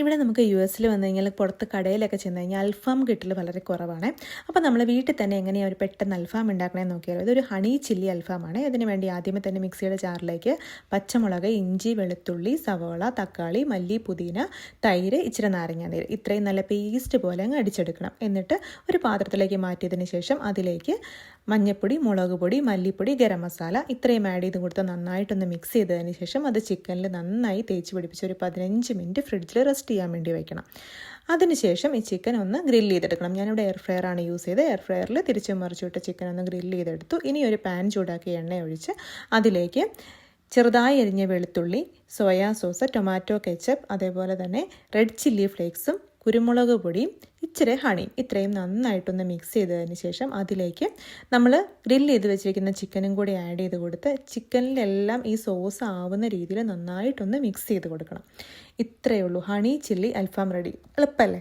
ഇവിടെ നമുക്ക് US വന്നു കഴിഞ്ഞാൽ പുറത്ത് കടയിലൊക്കെ ചെന്ന് കഴിഞ്ഞാൽ അൽഫാം കിട്ടൽ വളരെ കുറവാണ്. അപ്പോൾ നമ്മൾ വീട്ടിൽ തന്നെ എങ്ങനെയാണ് ഒരു പെട്ടെന്ന് അൽഫാം ഉണ്ടാക്കണമെന്ന് നോക്കിയാലോ. ഇതൊരു ഹണി ചില്ലി അൽഫാമാണ്. ഇതിന് വേണ്ടി ആദ്യമേ തന്നെ മിക്സിയുടെ ജാറിലേക്ക് പച്ചമുളക്, ഇഞ്ചി, വെളുത്തുള്ളി, സവോള, തക്കാളി, മല്ലി, പുതിന, തൈര്, ഇച്ചിരി നാരങ്ങാനീര് ഇത്രയും നല്ല പേസ്റ്റ് പോലെ അങ്ങ് അടിച്ചെടുക്കണം. എന്നിട്ട് ഒരു പാത്രത്തിലേക്ക് മാറ്റിയതിന് ശേഷം അതിലേക്ക് മഞ്ഞൾപ്പൊടി, മുളക് പൊടി, മല്ലിപ്പൊടി, ഗരം മസാല ഇത്രയും ആഡ് ചെയ്ത് കൊടുത്ത് നന്നായിട്ടൊന്ന് മിക്സ് ചെയ്തതിന് ശേഷം അത് ചിക്കനിൽ നന്നായി തേച്ച് പിടിപ്പിച്ച് ഒരു 15 മിനിറ്റ് ഫ്രിഡ്ജിൽ റെസ്റ്റ് ചെയ്യാൻ വേണ്ടി വയ്ക്കണം. അതിനുശേഷം ഈ ചിക്കൻ ഒന്ന് ഗ്രില്ല് ചെയ്തെടുക്കണം. ഞാനിവിടെ എയർ ഫ്രയർ ആണ് യൂസ് ചെയ്തത്. എയർ ഫ്രയറിൽ തിരിച്ചു മറിച്ചിട്ട് ചിക്കൻ ഒന്ന് ഗ്രില്ല് ചെയ്തെടുത്തു. ഇനി ഒരു പാൻ ചൂടാക്കി എണ്ണ ഒഴിച്ച് അതിലേക്ക് ചെറുതായി അരിഞ്ഞ വെളുത്തുള്ളി, സോയാ സോസ്, ടൊമാറ്റോ കെച്ചപ്പ്, അതേപോലെ തന്നെ റെഡ് ചില്ലി ഫ്ലേക്സും കുരുമുളക് പൊടിയും ഇച്ചിരി ഹണിയും ഇത്രയും നന്നായിട്ടൊന്ന് മിക്സ് ചെയ്തതിന് ശേഷം അതിലേക്ക് നമ്മൾ ഗ്രില്ല് ചെയ്ത് വെച്ചിരിക്കുന്ന ചിക്കനും കൂടി ആഡ് ചെയ്ത് കൊടുത്ത് ചിക്കനിലെല്ലാം ഈ സോസ് ആവുന്ന രീതിയിൽ നന്നായിട്ടൊന്ന് മിക്സ് ചെയ്ത് കൊടുക്കണം. ഇത്രയേ ഉള്ളൂ. ഹണി ചില്ലി അൽഫാം റെഡി. എളുപ്പമല്ലേ?